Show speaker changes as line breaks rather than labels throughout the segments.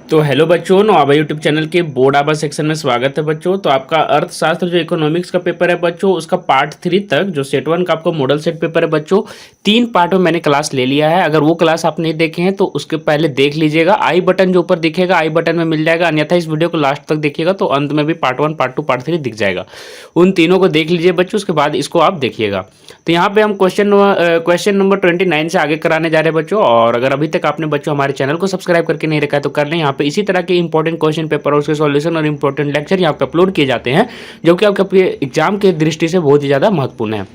तो हेलो बच्चों, नवाबा YouTube channel के बोर्ड आवर सेक्शन में स्वागत है बच्चों। तो आपका अर्थशास्त्र जो इकोनॉमिक्स का पेपर है बच्चों, उसका पार्ट 3 तक जो सेट 1 का आपको मॉडल सेट पेपर है बच्चों, 3 पार्ट में मैंने क्लास ले लिया है। अगर वो क्लास आप नहीं देखे हैं तो उसके पहले देख लीजिएगा। आई बटन जो ऊपर दिखेगा, आई बटन में मिल जाएगा, अन्यथा इस वीडियो को लास्ट तक देखिएगा तो अंत में भी पार्ट 1, पार्ट 2, पार्ट 3 दिख जाएगा। उन तीनों को देख लीजिए बच्चों, उसके बाद इसको आप देखिएगा। तो यहाँ पे हम क्वेश्चन नंबर 29 से आगे कराने जा रहे हैं बच्चों। और अगर अभी तक आपने बच्चों हमारे चैनल को सब्सक्राइब करके नहीं रखा है तो कर लें। यहाँ पे इसी तरह के इंपॉर्टेंट क्वेश्चन पेपर और उसके सॉल्यूशन और इंपॉर्टेंट लेक्चर यहाँ पे अपलोड किए जाते हैं, जो कि आपके एग्जाम के दृष्टि से बहुत ही ज़्यादा महत्वपूर्ण है।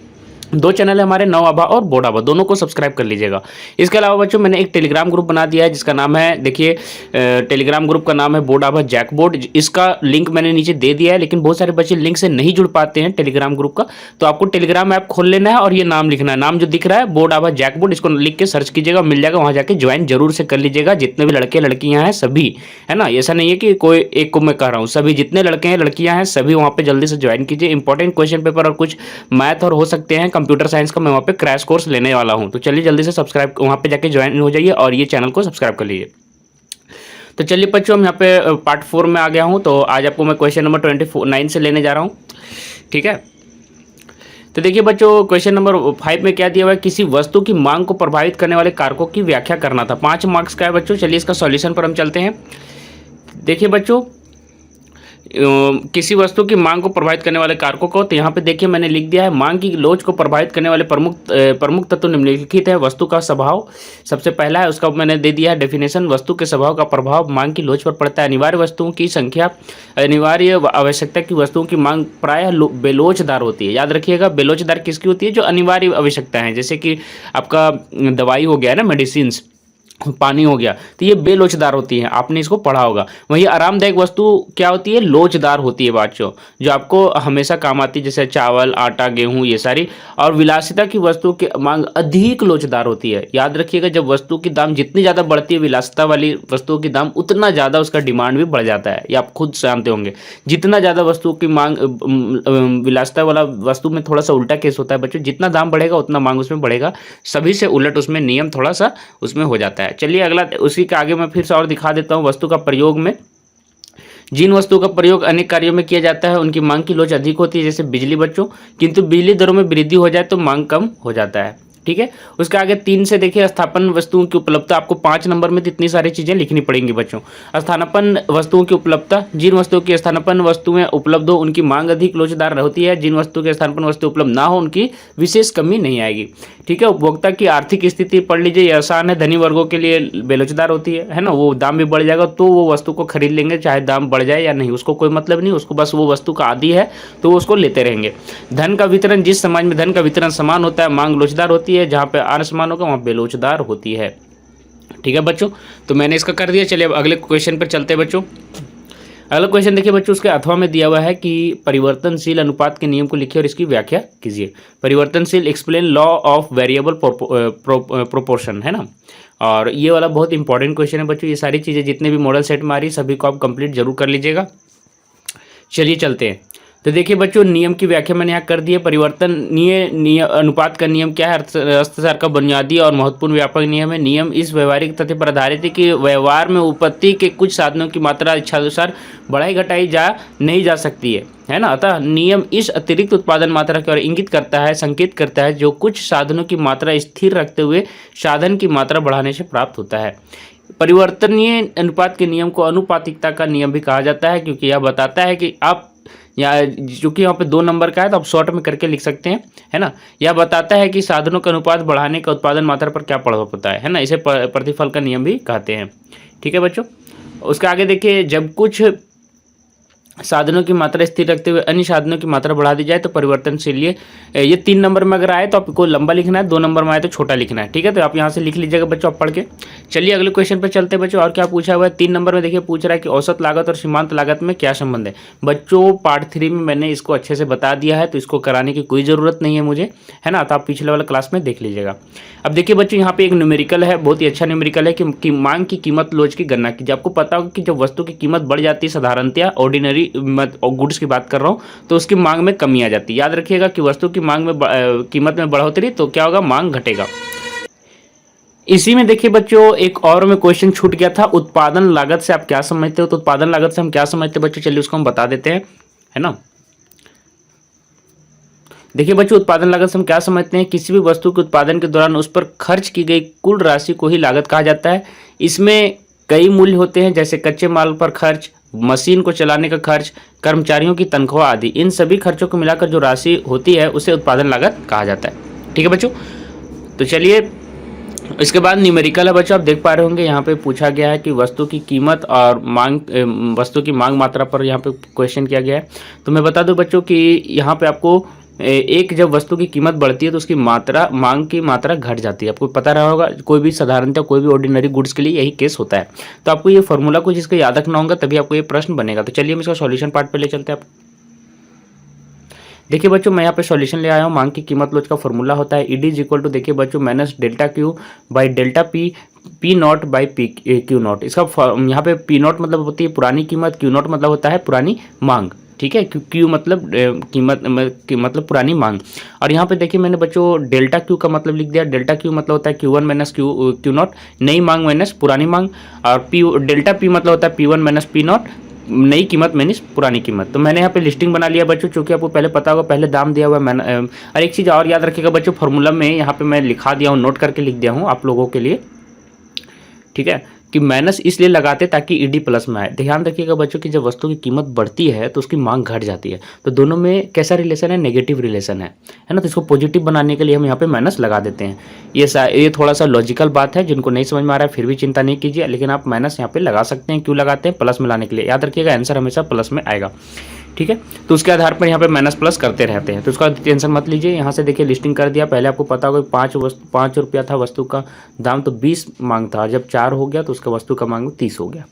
2 चैनल है हमारे, नवाबा और बोर्ड आवर, दोनों को सब्सक्राइब कर लीजिएगा। इसके अलावा बच्चों मैंने एक टेलीग्राम ग्रुप बना दिया है जिसका नाम है, देखिए टेलीग्राम ग्रुप का नाम है बोर्ड आवर जैकबोर्ड। इसका लिंक मैंने नीचे दे दिया है, लेकिन बहुत सारे बच्चे लिंक से नहीं जुड़ पाते हैं टेलीग्राम ग्रुप का। तो आपको टेलीग्राम ऐप खोल लेना है और ये नाम लिखना है, नाम जो दिख रहा है बोर्ड आवर जैकबोर्ड, इसको लिख के सर्च कीजिएगा, मिल जाएगा। वहाँ जाके ज्वाइन जरूर से कर लीजिएगा। जितने भी लड़के लड़कियाँ हैं सभी, है ना, ऐसा नहीं है कि कोई एक को मैं कह रहा हूँ, सभी जितने लड़के हैं लड़कियाँ हैं सभी वहाँ पे जल्दी से ज्वाइन कीजिए। इंपॉर्टेंट क्वेश्चन पेपर और कुछ मैथ और हो सकते हैं कंप्यूटर साइंस का मैं वहाँ पे क्रैश कोर्स लेने वाला हूँ। तो चलिए जल्दी से सब्सक्राइब वहाँ पे जाके ज्वाइन हो जाइए और ये चैनल को सब्सक्राइब कर लीजिए। तो चलिए बच्चों, हम यहाँ पे पार्ट 4 में आ गया हूँ। तो आज आपको मैं क्वेश्चन नंबर 29 से लेने जा रहा हूँ, ठीक है। तो देखिए बच्चों, क्वेश्चन नंबर 5 में क्या दिया हुआ है, किसी वस्तु की मांग को प्रभावित करने वाले कारकों की व्याख्या करना था। 5 मार्क्स का है बच्चों। चलिए इसका सॉल्यूशन पर हम चलते हैं। देखिए बच्चों, किसी वस्तु की मांग को प्रभावित करने वाले कारकों को, तो यहाँ पे देखिए मैंने लिख दिया है, मांग की लोच को प्रभावित करने वाले प्रमुख तत्व निम्नलिखित है। वस्तु का स्वभाव सबसे पहला है, उसका मैंने दे दिया है डेफिनेशन। वस्तु के स्वभाव का प्रभाव मांग की लोच पर पड़ता है। अनिवार्य वस्तुओं की संख्या, अनिवार्य आवश्यकता की वस्तुओं की मांग प्रायः बेलोचदार होती है। याद रखिएगा, बेलोचदार किसकी होती है, जो अनिवार्य आवश्यकता है, जैसे कि आपका दवाई हो गया ना, मेडिसिन, पानी हो गया, तो ये बेलोचदार होती है, आपने इसको पढ़ा होगा। वहीं आरामदायक वस्तु क्या होती है, लोचदार होती है बच्चों, जो आपको हमेशा काम आती है, जैसे चावल, आटा, गेहूं, ये सारी। और विलासिता की वस्तु की मांग अधिक लोचदार होती है। याद रखिएगा, जब वस्तु की दाम जितनी ज़्यादा बढ़ती है, विलासिता वाली वस्तुओं की दाम, उतना ज़्यादा उसका डिमांड भी बढ़ जाता है। ये आप खुद जानते होंगे। जितना ज़्यादा वस्तुओं की मांग, विलासिता वाला वस्तु में थोड़ा सा उल्टा केस होता है बच्चों, जितना दाम बढ़ेगा उतना मांग उसमें बढ़ेगा। सभी से उलट उसमें नियम थोड़ा सा उसमें हो जाता है। चलिए अगला, उसी के आगे मैं फिर से और दिखा देता हूँ। वस्तु का प्रयोग में, जिन वस्तुओं का प्रयोग अनेक कार्यों में किया जाता है उनकी मांग की लोच अधिक होती है, जैसे बिजली बच्चों। किंतु बिजली दरों में वृद्धि हो जाए तो मांग कम हो जाता है, ठीक है। उसके आगे 3 से देखिए, स्थानापन्न वस्तुओं की उपलब्धता। आपको 5 नंबर में इतनी सारी चीजें लिखनी पड़ेंगी बच्चों। स्थानापन्न वस्तुओं की उपलब्धता, जिन वस्तुओं की स्थानापन्न वस्तुएं उपलब्ध हो उनकी मांग अधिक लोचदार होती है। जिन वस्तुओं की स्थानापन्न वस्तु उपलब्ध ना हो उनकी विशेष कमी नहीं आएगी, ठीक है। उपभोक्ता की आर्थिक स्थिति पढ़ लीजिए, ये आसान है। धनी वर्गों के लिए बेलोचदार होती है ना, वो दाम भी बढ़ जाएगा तो वो वस्तु को खरीद लेंगे, चाहे दाम बढ़ जाए या नहीं, उसको कोई मतलब नहीं, उसको बस वो वस्तु का आदी है तो वो उसको लेते रहेंगे। धन का वितरण, जिस समाज में धन का वितरण समान होता है मांग लोचदार होती है, जहाँ पे आर समान होगा वहाँ बेलोचदार होती है, ठीक है बच्चों। तो मैंने इसका कर दिया। चलिए अब अगले क्वेश्चन पर चलते हैं बच्चों। अगला क्वेश्चन देखिए बच्चों, उसके अथवा में दिया हुआ है कि परिवर्तनशील अनुपात के नियम को लिखिए और इसकी व्याख्या कीजिए। परिवर्तनशील, explain law of variable proportion, है ना। और ये वाला बहुत इंपॉर्टेंट क्वेश्चन है बच्चों। ये सारी चीज़ें जितने भी मॉडल सेट में आ रही सभी को आप कंप्लीट जरूर कर लीजिएगा। चलिए चलते हैं। तो देखिए बच्चों, नियम की व्याख्या मैंने यहाँ कर दी है। परिवर्तनीय अनुपात का नियम क्या है, अर्थशास्त्र का बुनियादी और महत्वपूर्ण व्यापक नियम है। नियम इस व्यवहारिक तथ्य पर आधारित है कि व्यवहार में उत्पत्ति के कुछ साधनों की मात्रा इच्छानुसार बढ़ाई घटाई नहीं जा सकती है ना। अतः नियम इस अतिरिक्त उत्पादन मात्रा की ओर इंगित करता है, संकेत करता है, जो कुछ साधनों की मात्रा स्थिर रखते हुए साधन की मात्रा बढ़ाने से प्राप्त होता है। परिवर्तनीय अनुपात के नियम को अनुपातिकता का नियम भी कहा जाता है, क्योंकि यह बताता है कि आप, या चूंकि यहाँ पे 2 नंबर का है तो आप शॉर्ट में करके लिख सकते हैं, है ना। यह बताता है कि साधनों का अनुपात बढ़ाने का उत्पादन मात्रा पर क्या प्रभाव पड़ता है ना। इसे प्रतिफल का नियम भी कहते हैं, ठीक है बच्चों। उसके आगे देखिए, जब कुछ साधनों की मात्रा स्थिर रखते हुए अन्य साधनों की मात्रा बढ़ा दी जाए तो परिवर्तनशील। ये 3 नंबर में अगर आए तो आपको लंबा लिखना है, 2 नंबर में आए तो छोटा लिखना है, ठीक है। तो आप यहाँ से लिख लीजिएगा बच्चों, आप पढ़ के। चलिए अगले क्वेश्चन पर चलते हैं बच्चों। और क्या पूछा हुआ है 3 नंबर में, देखिए पूछ रहा है कि औसत लागत और सीमांत लागत में क्या संबंध है। बच्चों पार्ट 3 में मैंने इसको अच्छे से बता दिया है, तो इसको कराने की कोई ज़रूरत नहीं है मुझे, है ना। तो आप पिछले वाला क्लास में देख लीजिएगा। अब देखिए बच्चों, यहाँ पे एक न्यूमेरिकल है, बहुत ही अच्छा न्यूमेरिकल है कि मांग की कीमत लोच की गणना कीजिए। आपको पता होगा कि जब वस्तु की कीमत बढ़ जाती है, साधारणतया ऑर्डिनरी गुड्स की बात कर रहा हूँ, तो उसकी मांग में कमी आ जाती है। याद रखिएगा कि वस्तु की मांग में कीमत में बढ़ोतरी तो क्या होगा, मांग घटेगा। इसी में देखिए बच्चों एक और में क्वेश्चन छूट गया था, उत्पादन लागत से आप क्या समझते हो। तो उत्पादन लागत से हम क्या समझते हैं बच्चों, चलिए उसको हम बता देते हैं, है ना। देखिए बच्चों उत्पादन लागत से हम क्या समझते हैं, किसी भी वस्तु के उत्पादन के दौरान उस पर खर्च की गई कुल राशि को ही लागत कहा जाता है। इसमें कई मूल्य होते हैं, जैसे कच्चे माल पर खर्च, मशीन को चलाने का खर्च, कर्मचारियों की तनख्वाह आदि। इन सभी खर्चों को मिलाकर जो राशि होती है उसे उत्पादन लागत कहा जाता है। ठीक है बच्चों, तो चलिए इसके बाद न्यूमेरिकल है बच्चों। आप देख पा रहे होंगे यहाँ पे पूछा गया है कि वस्तु की कीमत और वस्तु की मांग मात्रा पर यहाँ पे क्वेश्चन किया गया है। तो मैं बता दूं बच्चों कि यहाँ पे आपको एक जब वस्तु की कीमत बढ़ती है तो उसकी मात्रा, मांग की मात्रा घट जाती है। आपको पता रहा होगा, कोई भी साधारणतः कोई भी ऑर्डिनरी गुड्स के लिए यही केस होता है। तो आपको ये फॉर्मूला को जिसको याद रखना होगा तभी आपको ये प्रश्न बनेगा। तो चलिए हम इसका सॉल्यूशन पार्ट पे ले चलते हैं। आप देखिए बच्चों मैं यहाँ पे सॉल्यूशन ले आया हूँ। मांग की कीमत लोच का फॉर्मूला होता है ईडी इज इक्वल टू, देखिए बच्चों, minus delta Q by delta P, P not by P Q not. इसका यहाँ पे पी नॉट मतलब होती है पुरानी कीमत, क्यू नॉट मतलब होता है पुरानी मांग। ठीक है, क्यू मतलब कीमत मतलब पुरानी मांग। और यहाँ पे देखिए मैंने बच्चों डेल्टा क्यू का मतलब लिख दिया। डेल्टा क्यू मतलब होता है Q one minus Q not, नई मांग माइनस पुरानी मांग। और पी डेल्टा पी मतलब होता है P one minus P not, नई कीमत माइनस पुरानी कीमत। तो मैंने यहाँ पे लिस्टिंग बना लिया बच्चों, चूंकि आपको पहले पता होगा, पहले दाम दिया हुआ है मैंने। और एक चीज़ और याद रखिएगा बच्चों, फार्मूला में यहाँ पे मैं लिखा दिया हूँ, नोट करके लिख दिया हूँ आप लोगों के लिए। ठीक है, कि माइनस इसलिए लगाते ताकि ईडी प्लस में आए। ध्यान रखिएगा बच्चों कि जब वस्तु की कीमत बढ़ती है तो उसकी मांग घट जाती है। तो दोनों में कैसा रिलेशन है, नेगेटिव रिलेशन है ना। तो इसको पॉजिटिव बनाने के लिए हम यहाँ पे माइनस लगा देते हैं। ये थोड़ा सा लॉजिकल बात है, जिनको नहीं समझ में आ रहा है फिर भी चिंता नहीं कीजिए, लेकिन आप माइनस यहाँ पे लगा सकते हैं। क्यों लगाते हैं, प्लस में लाने के लिए। याद रखिएगा आंसर हमेशा प्लस में आएगा। ठीक है, तो उसके आधार पर यहाँ पे माइनस प्लस करते रहते हैं, तो उसका टेंशन मत लीजिए। यहाँ से देखिए लिस्टिंग कर दिया। पहले आपको पता होगा 5 रुपया था वस्तु का दाम, तो 20 मांग था। जब 4 हो गया तो उसका वस्तु का मांग 30 हो गया,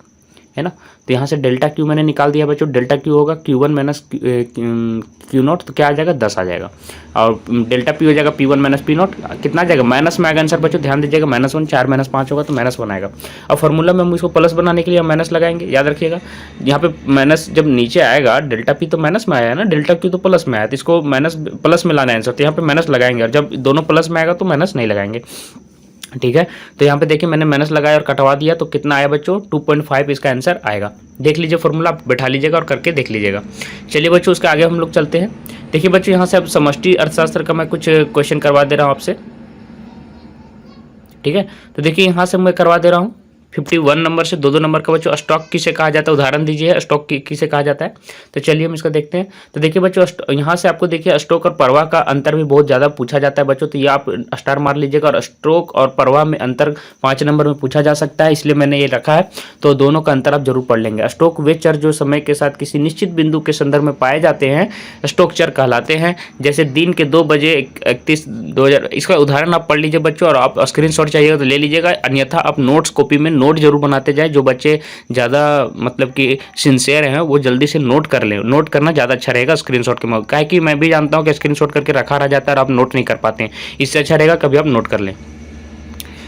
है ना। तो यहाँ से डेल्टा क्यू मैंने निकाल दिया बच्चों। डेल्टा क्यू होगा Q one minus Q not, तो क्या आ जाएगा 10 आ जाएगा। और डेल्टा पी हो जाएगा P one minus P not, कितना आ जाएगा, माइनस में आएगा आंसर बच्चों। ध्यान दीजिएगा -1, 4 - 5 होगा तो -1 आएगा। और फॉर्मूला में हम इसको प्लस बनाने के लिए हम माइनस लगाएंगे। याद रखिएगा यहाँ पे माइनस जब नीचे आएगा, डेल्टा पी तो माइनस में आया है ना, डेल्टा क्यू तो प्लस में आया, तो इसको माइनस प्लस में लाना है आंसर। तो यहाँ पे माइनस लगाएंगे, और जब दोनों प्लस में आएगा तो माइनस नहीं लगाएंगे। ठीक है, तो यहाँ पे देखिए मैंने माइनस लगाया और कटवा दिया, तो कितना आया बच्चों, 2.5 इसका आंसर आएगा। देख लीजिए फॉर्मूला, आप बैठा लीजिएगा और करके देख लीजिएगा। चलिए बच्चों उसके आगे हम लोग चलते हैं। देखिए बच्चों यहाँ से अब समष्टि अर्थशास्त्र का मैं कुछ क्वेश्चन करवा दे रहा हूँ आपसे। ठीक है, तो देखिए यहाँ से मैं करवा दे रहा हूँ 51 नंबर से 2 नंबर का बच्चों, स्टॉक किसे कहा जाता है, उदाहरण दीजिए स्टॉक किसे कहा जाता है। तो चलिए हम इसका देखते हैं। तो देखिए बच्चों यहाँ से आपको देखिए स्टॉक और प्रवाह का अंतर भी बहुत ज़्यादा पूछा जाता है बच्चों, तो ये आप स्टार मार लीजिएगा। और स्टॉक और प्रवाह में अंतर 5 नंबर में पूछा जा सकता है, इसलिए मैंने ये रखा है। तो दोनों का अंतर आप जरूर पढ़ लेंगे। स्टॉक वे चर जो समय के साथ किसी निश्चित बिंदु के संदर्भ में पाए जाते हैं स्टॉक चर कहलाते हैं। जैसे दिन के 2 बजे 31/2000, इसका उदाहरण आप पढ़ लीजिए बच्चों, और आप स्क्रीनशॉट चाहिएगा तो ले लीजिएगा, अन्यथा आप नोट्स कॉपी में नोट जरूर बनाते जाए। जो बच्चे ज़्यादा मतलब कि सिंसियर हैं वो जल्दी से नोट कर लें, नोट करना ज़्यादा अच्छा रहेगा स्क्रीनशॉट के मौके। कि मैं भी जानता हूँ कि स्क्रीनशॉट करके रखा रह जाता है और आप नोट नहीं कर पाते हैं, इससे अच्छा रहेगा कभी आप नोट कर लें।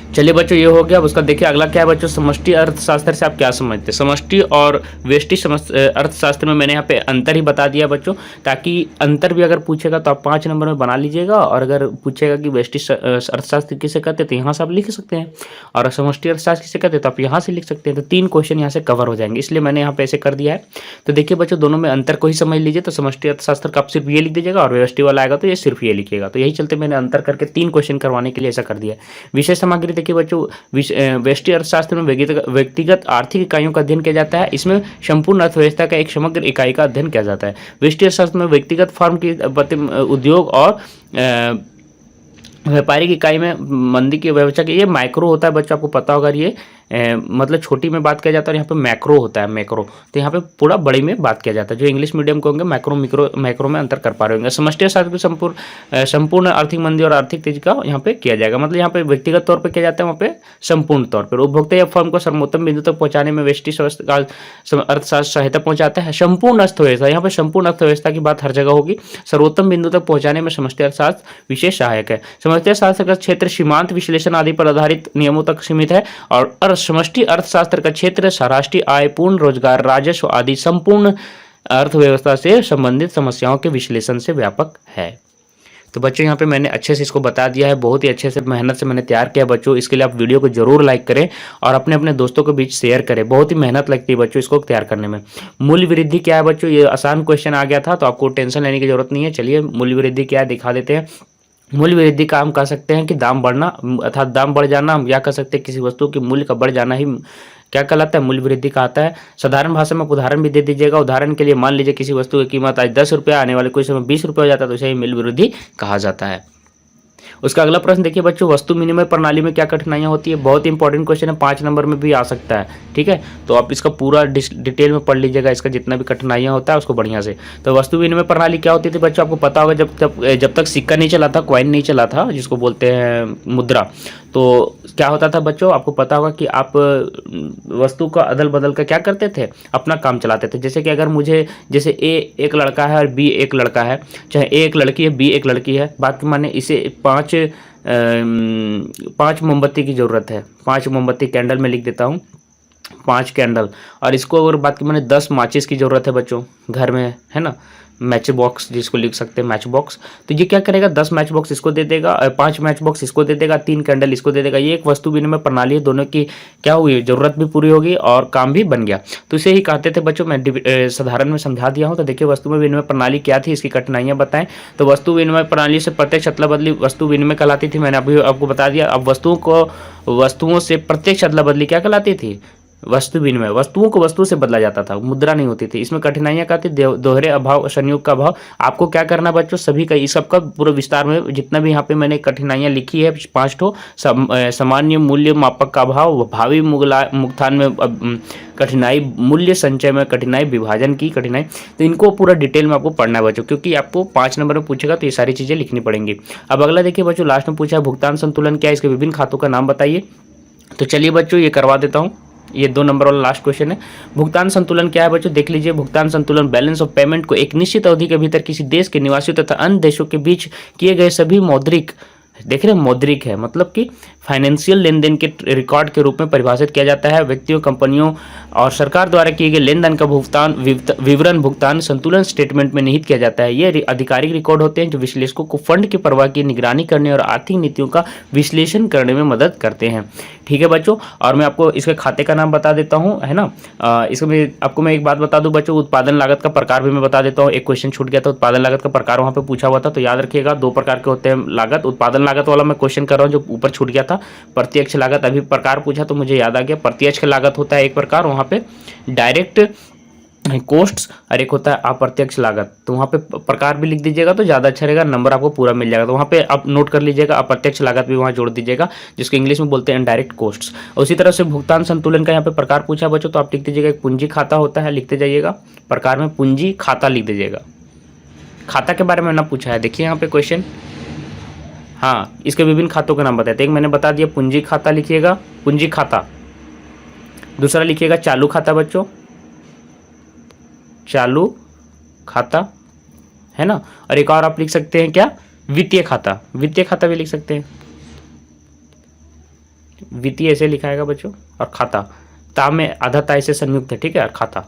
चलिए बच्चों ये हो गया। अब उसका देखिए अगला क्या है बच्चों, समष्टि अर्थशास्त्र से आप क्या समझते हैं। समष्टि और व्यष्टि अर्थशास्त्र में मैंने यहाँ पे अंतर ही बता दिया बच्चों, ताकि अंतर भी अगर पूछेगा तो आप 5 नंबर में बना लीजिएगा, और अगर पूछेगा कि व्यष्टि अर्थशास्त्र किसे कहते हैं तो यहाँ से आप लिख सकते हैं, और समष्टि अर्थशास्त्र किसे कहते हैं तो आप यहाँ से लिख सकते हैं। तो 3 क्वेश्चन यहाँ से कवर हो जाएंगे, इसलिए मैंने यहाँ पे ऐसे कर दिया है। तो देखिए बच्चों दोनों में अंतर को ही समझ लीजिए। तो समष्टि अर्थशास्त्र का आप सिर्फ ये लिख दीजिएगा, और व्यष्टि वाला आएगा तो ये सिर्फ ये लिखिएगा। तो यही चलते मैंने अंतर करके 3 क्वेश्चन करवाने के लिए ऐसा कर दिया है। विषय सामग्री देखिए बच्चों, व्यष्टि अर्थशास्त्र में व्यक्तिगत आर्थिक इकाइयों का अध्ययन किया जाता है। इसमें संपूर्ण अर्थव्यवस्था का एक समग्र इकाई का अध्ययन किया जाता है। व्यष्टि अर्थशास्त्र में व्यक्तिगत फर्म की उद्योग और व्यापारिक इकाई में मंदी की व्यवस्था की, ये माइक्रो होता है बच्चों, आपको पता होगा। ये मतलब छोटी में बात किया जाता है, और यहाँ पे मैक्रो होता है, मैक्रो। तो यहाँ पे पूरा बड़ी में बात किया जाता है। जो इंग्लिश मीडियम को होंगे मैक्रो मैक्रो में अंतर कर पा रहे होंगे। समष्टि अर्थशास्त्र में संपूर्ण आर्थिक मंदी और आर्थिक तेजी का यहाँ पे किया जाएगा। मतलब यहाँ पे व्यक्तिगत तौर पे किया जाता है, वहाँ पे संपूर्ण तौर पर उपभोक्ता या फर्म को सर्वोत्तम बिंदु तक पहुँचाने में व्यष्टि अर्थशास्त्र सहायता पहुँचाता है। संपूर्ण अर्थव्यवस्था, यहाँ पे संपूर्ण अर्थव्यवस्था की बात हर जगह होगी। सर्वोत्तम बिंदु तक पहुँचाने में समष्टि अर्थशास्त्र विशेष सहायक है। समष्टि अर्थशास्त्र का क्षेत्र सीमांत विश्लेषण आदि पर आधारित नियमों तक सीमित है, और समष्टि अर्थशास्त्र का क्षेत्र राष्ट्रीय आय, पूर्ण रोजगार, राजस्व आदि संपूर्ण अर्थव्यवस्था से संबंधित समस्याओं के विश्लेषण से व्यापक है। तो बच्चों यहाँ पे मैंने अच्छे से इसको बता दिया है, बहुत ही अच्छे से मेहनत से मैंने तैयार किया बच्चों। इसके लिए आप वीडियो को जरूर लाइक करें और अपने अपने दोस्तों के बीच शेयर करें, बहुत ही मेहनत लगती है बच्चों इसको तैयार करने में। मूल्य वृद्धि क्या है बच्चों, ये आसान क्वेश्चन आ गया था तो आपको टेंशन लेने की जरूरत नहीं है। चलिए मूल्य वृद्धि क्या है दिखा देते हैं। मूल्य वृद्धि का हम कह सकते हैं कि दाम बढ़ना अर्थात दाम बढ़ जाना। हम क्या कह सकते हैं, किसी वस्तु के मूल्य का बढ़ जाना ही क्या कहलाता है, मूल्य वृद्धि कहता है। साधारण भाषा में उदाहरण भी दे दीजिएगा। उदाहरण के लिए मान लीजिए किसी वस्तु की कीमत आज 10 रुपये, आने वाले कुछ समय 20 रुपये हो जाता है, तो इसे मूल्य वृद्धि कहा जाता है। उसका अगला प्रश्न देखिए बच्चों, वस्तु विनिमय प्रणाली में क्या कठिनाइयां होती है। बहुत ही इंपॉर्टेंट क्वेश्चन है, 5 नंबर में भी आ सकता है। ठीक है, तो आप इसका पूरा डिटेल में पढ़ लीजिएगा, इसका जितना भी कठिनाइयां होता है उसको बढ़िया से। तो वस्तु विनिमय प्रणाली क्या होती थी बच्चों, आपको पता होगा जब तक सिक्का नहीं चला था, कॉइन नहीं चला था, जिसको बोलते हैं मुद्रा, तो क्या होता था बच्चों, आपको पता होगा कि आप वस्तु का अदल बदल का क्या करते थे, अपना काम चलाते थे। जैसे कि अगर मुझे, जैसे ए एक लड़का है और बी एक लड़का है, चाहे ए एक लड़की है बी एक लड़की है, बाकी माने इसे 5 मोमबत्ती की ज़रूरत है। 5 मोमबत्ती कैंडल में लिख देता हूँ, 5 कैंडल। और इसको अगर बात की मैंने 10 माचिस की ज़रूरत है बच्चों घर में, है ना, मैच बॉक्स जिसको लिख सकते हैं मैच बॉक्स। तो ये क्या करेगा, 10 मैच बॉक्स इसको दे देगा, 5 मैच बॉक्स इसको दे देगा, 3 कैंडल इसको दे देगा। ये एक वस्तु विनिमय प्रणाली है, दोनों की क्या हुई, ज़रूरत भी पूरी होगी और काम भी बन गया। तो इसे ही कहते थे बच्चों, मैं साधारण में समझा दिया हूँ। तो देखिए वस्तु विनिमय प्रणाली क्या थी, इसकी कठिनाइयाँ बताएं। तो वस्तु विनिमय प्रणाली से प्रत्यक्ष अदला बदली वस्तु विनिमय कहलाती थी, मैंने अभी आपको बता दिया। अब वस्तुओं से प्रत्यक्ष अदला बदली क्या कहलाती थी, वस्तु विनिमय। वस्तुओं को वस्तु से बदला जाता था, मुद्रा नहीं होती थी। इसमें कठिनाइयां क्या थी, दोहरे अभाव, संयोग का अभाव। आपको क्या करना बच्चों, सभी का इस सबका पूरा विस्तार में जितना भी यहाँ पे मैंने कठिनाइयां लिखी है 5 ठो, सामान्य मूल्य मापक का अभाव, भावी मुगतान में कठिनाई, मूल्य संचय में कठिनाई, विभाजन की कठिनाई। तो इनको पूरा डिटेल में आपको पढ़ना है बच्चों, क्योंकि आपको 5 नंबर में पूछेगा तो ये सारी चीज़ें लिखनी पड़ेंगी। अब अगला देखिए बच्चों, लास्ट में पूछा है भुगतान संतुलन क्या है, इसके विभिन्न खातों का नाम बताइए। तो चलिए बच्चों ये करवा देता हूँ, ये 2 नंबर वाला लास्ट क्वेश्चन है। भुगतान संतुलन क्या है बच्चों, देख लीजिए। भुगतान संतुलन बैलेंस ऑफ पेमेंट को एक निश्चित अवधि के भीतर किसी देश के निवासियों तथा अन्य देशों के बीच किए गए सभी मौद्रिक, देख रहे हैं मौद्रिक है मतलब कि फाइनेंशियल लेन देन के रिकॉर्ड के रूप में परिभाषित किया जाता है। व्यक्तियों, कंपनियों और सरकार द्वारा किए गए लेन देन का भुगतान विवरण भुगतान संतुलन स्टेटमेंट में निहित किया जाता है। ये आधिकारिक रिकॉर्ड होते हैं जो विश्लेषकों को फंड के प्रवाह की निगरानी करने और आर्थिक नीतियों का विश्लेषण करने में मदद करते हैं। ठीक है बच्चों, और मैं आपको इसके खाते का नाम बता देता हूँ, है ना। इसमें आपको मैं एक बात बता दूं बच्चों, उत्पादन लागत का प्रकार भी मैं बता देता हूँ। एक क्वेश्चन छूट गया था, उत्पादन लागत का प्रकार वहाँ पे पूछा हुआ था, तो याद रखिएगा 2 प्रकार के होते हैं लागत। उत्पादन लागत वाला मैं क्वेश्चन कर रहा हूँ जो ऊपर छूट गया था। प्रत्यक्ष लागत अभी प्रकार पूछा तो मुझे याद आ गया। प्रत्यक्ष लागत होता है एक प्रकार, वहाँ पे डायरेक्ट कोस्ट्स, और एक होता है अप्रत्यक्ष लागत। तो वहाँ पे प्रकार भी लिख दीजिएगा तो ज़्यादा अच्छा रहेगा, नंबर आपको पूरा मिल जाएगा। तो वहाँ पे आप नोट कर लीजिएगा, अप्रत्यक्ष लागत भी वहाँ जोड़ दीजिएगा, जिसको इंग्लिश में बोलते हैं इनडायरेक्ट कोस्ट्स। उसी तरह से भुगतान संतुलन का यहाँ पे प्रकार पूछा बच्चों, तो आप लिख दीजिएगा एक पूंजी खाता होता है, लिखते जाइएगा। प्रकार में पूंजी खाता लिख दीजिएगा। खाता के बारे में ना पूछा है, देखिए यहाँ पे क्वेश्चन। हाँ, इसके विभिन्न खातों का नाम बताते हैं। एक मैंने बता दिया, पूंजी खाता लिखिएगा, पूंजी खाता। दूसरा लिखिएगा चालू खाता बच्चों, चालू खाता, है ना। और एक और आप लिख सकते हैं क्या, वित्तीय खाता। वित्तीय खाता भी लिख सकते हैं, वित्तीय ऐसे लिखाएगा बच्चों, और खाता ता में आधा ता ऐसे संयुक्त है, ठीक है, और खाता।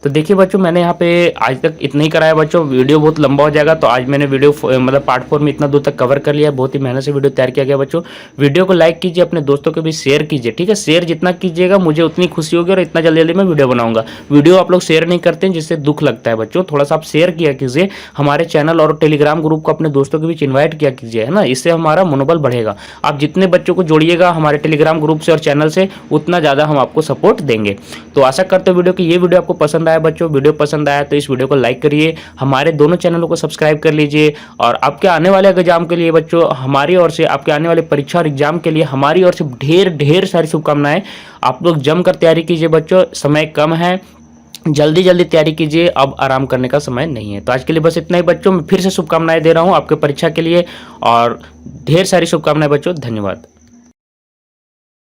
तो देखिए बच्चों, मैंने यहाँ पे आज तक इतना ही कराया बच्चों, वीडियो बहुत लंबा हो जाएगा, तो आज मैंने वीडियो मतलब पार्ट 4 में इतना दूर तक कवर कर लिया। बहुत ही मेहनत से वीडियो तैयार किया गया बच्चों। वीडियो को लाइक कीजिए, अपने दोस्तों को भी शेयर कीजिए, ठीक है। शेयर जितना कीजिएगा मुझे उतनी खुशी होगी, और इतना जल्दी जल्दी मैं वीडियो बनाऊंगा। वीडियो आप लोग शेयर नहीं करते हैं, जिससे दुख लगता है बच्चों। थोड़ा सा आप शेयर किया कीजिए, हमारे चैनल और टेलीग्राम ग्रुप को अपने दोस्तों के बीच इन्वाइट किया कीजिए, है ना। इससे हमारा मनोबल बढ़ेगा। आप जितने बच्चों को जोड़िएगा हमारे टेलीग्राम ग्रुप से और चैनल से, उतना ज़्यादा हम आपको सपोर्ट देंगे। तो आशा करते वीडियो की ये वीडियो आपको पसंद आया बच्चों। वीडियो पसंद आया तो इस वीडियो को लाइक करिए, हमारे दोनों चैनलों को सब्सक्राइब कर लीजिए। और आपके आने वाले एग्जाम के लिए बच्चों, हमारी ओर से आपके आने वाले परीक्षा और एग्जाम के लिए हमारी ओर से ढेर सारी शुभकामनाएं। आप लोग जमकर तैयारी कीजिए बच्चों, समय कम है, जल्दी जल्दी तैयारी कीजिए, अब आराम करने का समय नहीं है। तो आज के लिए बस इतना ही बच्चों, मैं फिर से शुभकामनाएं दे रहा हूं आपके परीक्षा के लिए, और ढेर सारी शुभकामनाएं बच्चों। धन्यवाद।